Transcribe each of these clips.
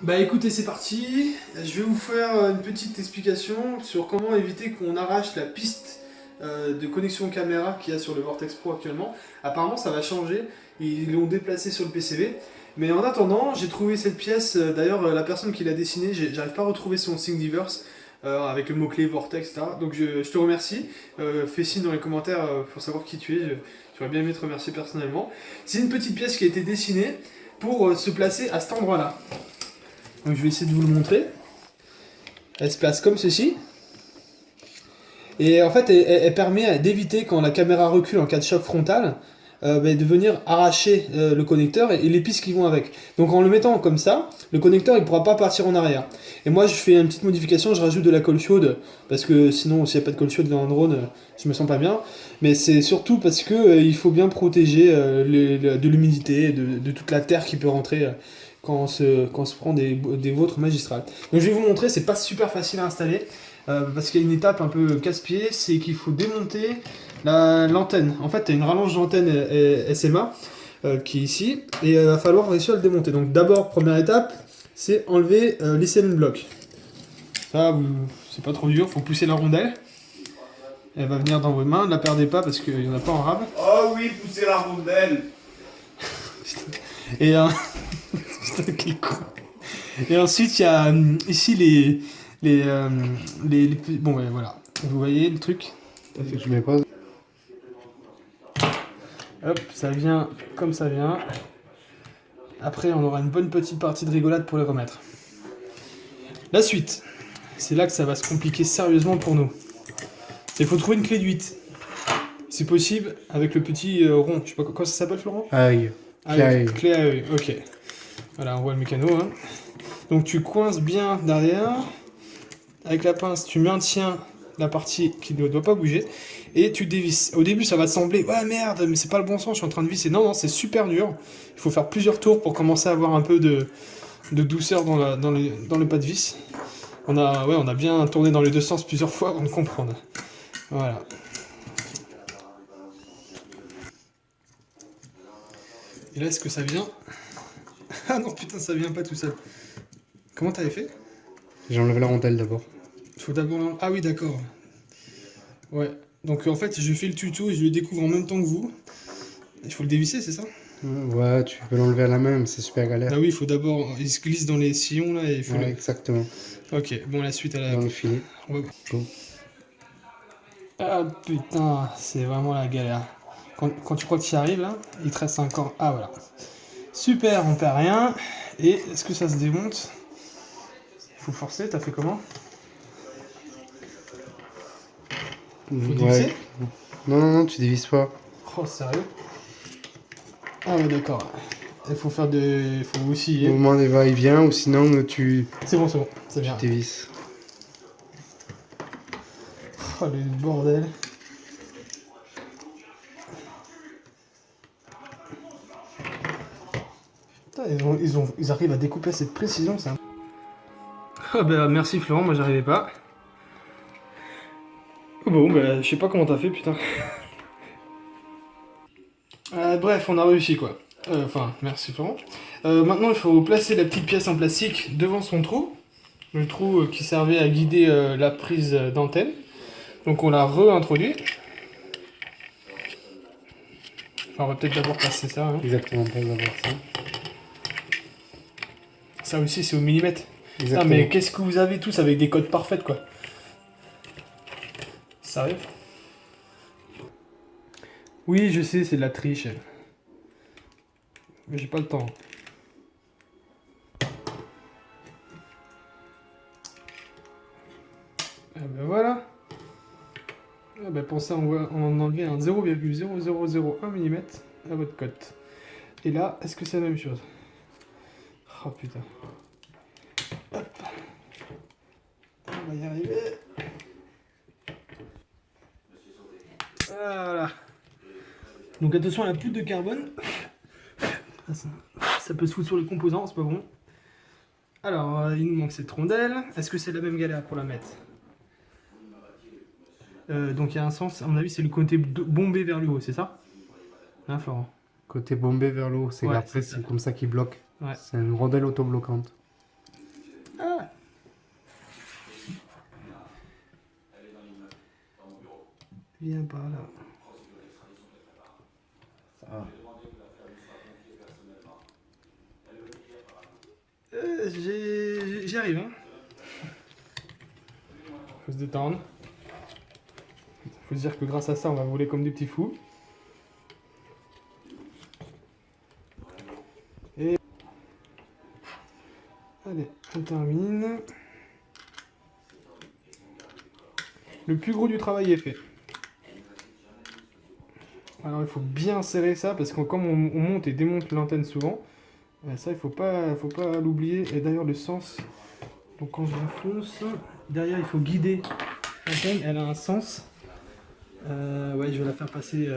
Bah écoutez, c'est parti. Je vais vous faire une petite explication sur comment éviter qu'on arrache la piste de connexion caméra qu'il y a sur le Vortex Pro actuellement. Apparemment, ça va changer. Ils l'ont déplacé sur le PCB. Mais en attendant, j'ai trouvé cette pièce. D'ailleurs, la personne qui l'a dessinée, j'arrive pas à retrouver son Thingiverse avec le mot-clé Vortex, etc. Donc je te remercie. Fais signe dans les commentaires pour savoir qui tu es. J'aurais bien aimé te remercier personnellement. C'est une petite pièce qui a été dessinée pour se placer à cet endroit-là. Donc je vais essayer de vous le montrer. Elle se place comme ceci. Et en fait, elle permet d'éviter quand la caméra recule en cas de choc frontal, de venir arracher le connecteur et les pistes qui vont avec. Donc en le mettant comme ça, le connecteur il pourra pas partir en arrière. Et moi je fais une petite modification, je rajoute de la colle chaude, parce que sinon s'il n'y a pas de colle chaude dans un drone, je me sens pas bien. Mais c'est surtout parce que il faut bien protéger de l'humidité, de toute la terre qui peut rentrer quand on se prend des vôtres magistrales. Donc je vais vous montrer, c'est pas super facile à installer. Parce qu'il y a une étape un peu casse-pied, c'est qu'il faut démonter l'antenne. En fait, tu as une rallonge d'antenne SMA qui est ici, et il va falloir réussir à le démonter. Donc d'abord, première étape, c'est enlever les CN blocs. Ça, c'est pas trop dur, faut pousser la rondelle. Elle va venir dans vos mains, ne la perdez pas parce qu'il n'y en a pas en rab. Oh oui, poussez la rondelle. Et, putain, quel con. Et ensuite, il y a ici bon, ouais, voilà. Vous voyez le truc? Je mets pas. Hop, ça vient comme ça vient. Après, on aura une bonne petite partie de rigolade pour les remettre. La suite, c'est là que ça va se compliquer sérieusement pour nous. Il faut trouver une clé de 8. C'est possible avec le petit rond. Je sais pas quoi ça s'appelle, Florent? Aïe. Clé à œil. Clé à œil, ok. Voilà, on voit le mécano. Hein. Donc tu coinces bien derrière. Avec la pince, tu maintiens la partie qui ne doit pas bouger et tu dévisses. Au début, ça va te sembler ouais merde, mais c'est pas le bon sens, je suis en train de visser. Non, non, c'est super dur. Il faut faire plusieurs tours pour commencer à avoir un peu de douceur dans le pas de vis. On a bien tourné dans les deux sens plusieurs fois avant de comprendre. Voilà. Et là, est-ce que ça vient? Ah non, putain, ça vient pas tout seul. Comment t'avais fait? J'ai enlevé la rondelle d'abord. Faut d'abord... Ah oui, d'accord. Ouais. Donc en fait, je fais le tuto et je le découvre en même temps que vous. Il faut le dévisser, c'est ça? Ouais, tu peux l'enlever à la main, mais c'est super galère. Ah oui, il faut d'abord... Il se glisse dans les sillons, là, et il faut... Ouais, exactement. Ok, bon, la suite à la... Dans le filet. On va voir. Go. Ah putain, c'est vraiment la galère. Quand tu crois que tu y arrives, là, il te reste encore... Ah voilà. Super, on perd rien. Et est-ce que ça se démonte? Il faut forcer, t'as fait comment? Faut dévisser? Non, non, non, tu dévisses pas. Oh, sérieux? Ah ouais, d'accord. Il faut faire des... Il faut aussi... Au moment des va-et-vient, ou sinon tu C'est bon, c'est bien. dévisses. Oh, le bordel. Putain, ils arrivent à découper à cette précision, ça. Ah bah merci Florent, moi j'arrivais pas. Bon bah je sais pas comment t'as fait, putain. Bref, on a réussi quoi. Enfin, merci Florent. Maintenant il faut placer la petite pièce en plastique devant son trou. Le trou qui servait à guider la prise d'antenne. Donc on l'a réintroduit. Enfin, on va peut-être d'abord passer ça. Hein. Exactement, pas d'abord ça. Ça aussi c'est au millimètre. Exactement. Ah mais qu'est-ce que vous avez tous avec des codes parfaites quoi. Sérieux? Oui je sais, c'est de la triche. Mais j'ai pas le temps. Ah ben voilà. Ah ben pensez à en enlever un 0,0001 mm à votre cote. Et là, est-ce que c'est la même chose? Oh putain. Hop. On va y arriver. Voilà. Donc attention à la poudre de carbone. Ça peut se foutre sur les composants, c'est pas bon. Alors, il nous manque cette rondelle. Est-ce que c'est la même galère pour la mettre? Donc il y a un sens, à mon avis, c'est le côté bombé vers le haut, c'est ça? Hein, Florent? Côté bombé vers le haut, c'est Ouais, après c'est ça. c'est comme ça qu'il bloque. Ouais. C'est une rondelle autobloquante. Viens par là. Ah. J'y arrive, hein. Faut se détendre. Faut se dire que grâce à ça, on va voler comme des petits fous. Et... Allez, on termine. Le plus gros du travail est fait. Alors il faut bien serrer ça parce que comme on monte et démonte l'antenne souvent, ça il faut pas l'oublier. Et d'ailleurs le sens, donc quand je l'enfonce, derrière il faut guider l'antenne, elle a un sens. Ouais, je vais la faire passer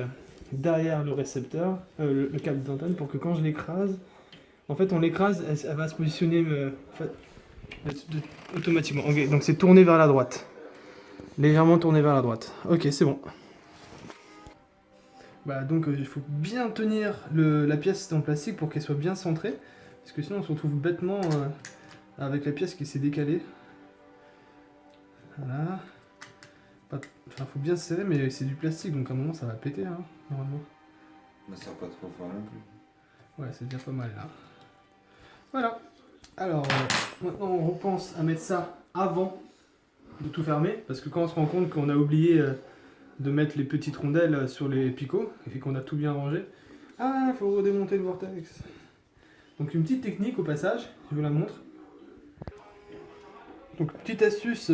derrière le récepteur, le câble d'antenne pour que quand je l'écrase, en fait on l'écrase, elle va se positionner automatiquement. Ok, donc c'est tourné vers la droite. Légèrement tourné vers la droite. Ok, c'est bon. Voilà, donc il faut bien tenir la pièce en plastique pour qu'elle soit bien centrée. Parce que sinon on se retrouve bêtement avec la pièce qui s'est décalée. Voilà. Enfin, faut bien serrer, mais c'est du plastique, donc à un moment ça va péter, hein, normalement. Mais ça pas trop fort non plus. Ouais, c'est déjà pas mal là. Voilà. Alors, maintenant on repense à mettre ça avant de tout fermer. Parce que quand on se rend compte qu'on a oublié de mettre les petites rondelles sur les picots et qu'on a tout bien rangé, ah, il faut redémonter le vortex. Donc une petite technique au passage, je vous la montre. Donc petite astuce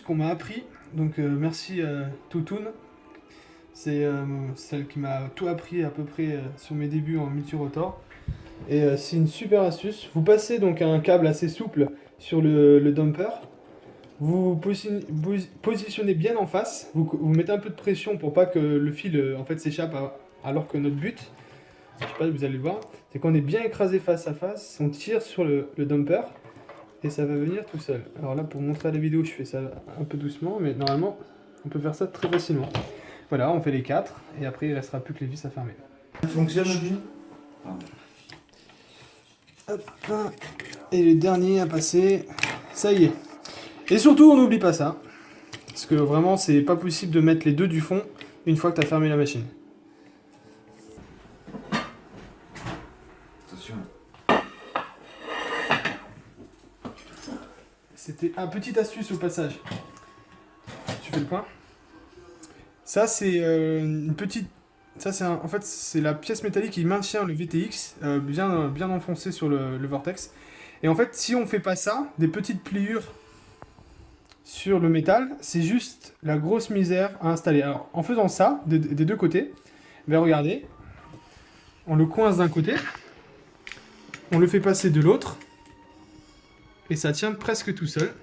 qu'on m'a appris. Donc merci Toutoun. C'est celle qui m'a tout appris à peu près sur mes débuts en multirotor. Et c'est une super astuce. Vous passez donc un câble assez souple sur le dumper. Vous positionnez bien en face. Vous mettez un peu de pression pour pas que le fil en fait s'échappe alors que notre but, je sais pas, vous allez le voir, c'est qu'on est bien écrasé face à face. On tire sur le dumper et ça va venir tout seul. Alors là, pour montrer à la vidéo, je fais ça un peu doucement, mais normalement, on peut faire ça très facilement. Voilà, on fait les 4 et après il ne restera plus que les vis à fermer. Ça fonctionne aussi. Hop, et le dernier à passer, ça y est. Et surtout, on n'oublie pas ça, parce que vraiment, c'est pas possible de mettre les deux du fond une fois que tu as fermé la machine. Attention. C'était un petit astuce au passage. Tu fais le point. Ça, c'est une petite... Ça, c'est en fait, c'est la pièce métallique qui maintient le VTX bien enfoncé sur le vortex. Et en fait, si on fait pas ça, des petites pliures sur le métal, c'est juste la grosse misère à installer. Alors, en faisant ça, des deux côtés, ben regardez, on le coince d'un côté, on le fait passer de l'autre, et ça tient presque tout seul.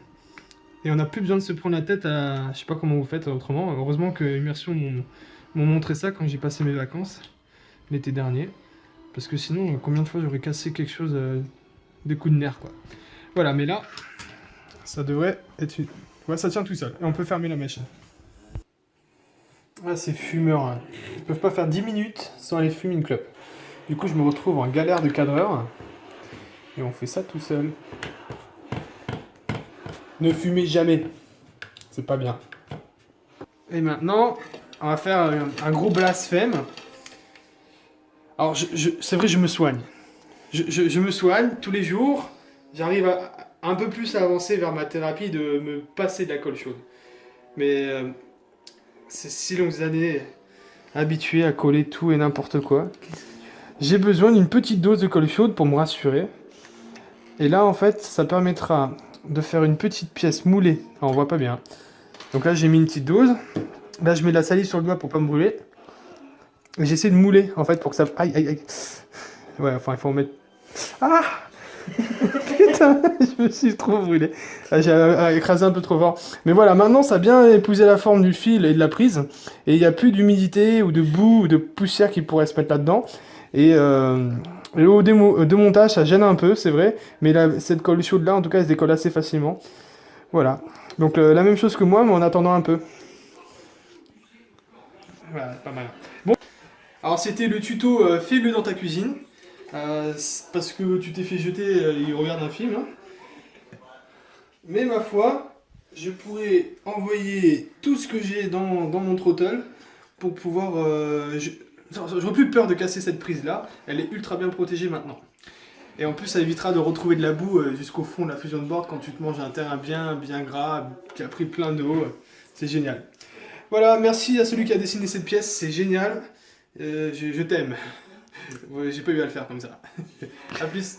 Et on n'a plus besoin de se prendre la tête à... Je sais pas comment vous faites autrement. Heureusement que Immersion m'ont montré ça quand j'ai passé mes vacances l'été dernier. Parce que sinon, combien de fois j'aurais cassé quelque chose, des coups de nerfs, quoi. Voilà, mais là, ça devrait être... Ouais, ça tient tout seul. Et on peut fermer la machine. Ah, c'est fumeur, hein. Ils peuvent pas faire 10 minutes sans aller fumer une clope. Du coup, je me retrouve en galère de cadreur. Et on fait ça tout seul. Ne fumez jamais. C'est pas bien. Et maintenant, on va faire un gros blasphème. Alors, c'est vrai, je me soigne. Je me soigne tous les jours. J'arrive un peu plus à avancer vers ma thérapie de me passer de la colle chaude. Mais c'est si longues années habitué à coller tout et n'importe quoi. J'ai besoin d'une petite dose de colle chaude pour me rassurer. Et là, en fait, ça permettra de faire une petite pièce moulée. Alors, on voit pas bien. Donc là, j'ai mis une petite dose. Là, je mets de la salive sur le doigt pour pas me brûler. Et j'essaie de mouler, en fait, pour que ça... Aïe, aïe, aïe. Ouais, enfin, il faut en mettre... Ah putain, je me suis trop brûlé. Là, j'ai écrasé un peu trop fort. Mais voilà, maintenant, ça a bien épousé la forme du fil et de la prise. Et il n'y a plus d'humidité ou de boue ou de poussière qui pourrait se mettre là-dedans. Et au démontage, ça gêne un peu, c'est vrai. Mais cette colle chaude-là, en tout cas, elle se décolle assez facilement. Voilà. Donc la même chose que moi, mais en attendant un peu. Voilà, pas mal. Bon, alors c'était le tuto fais-le dans ta cuisine. Parce que tu t'es fait jeter, il regarde un film. Hein. Mais ma foi, je pourrais envoyer tout ce que j'ai dans mon throttle pour pouvoir... J'aurais plus peur de casser cette prise là, elle est ultra bien protégée maintenant. Et en plus ça évitera de retrouver de la boue jusqu'au fond de la fusion board quand tu te manges un terrain bien gras, qui a pris plein d'eau, c'est génial. Voilà, merci à celui qui a dessiné cette pièce, c'est génial, je t'aime. Ouais, j'ai pas eu à le faire comme ça. A plus.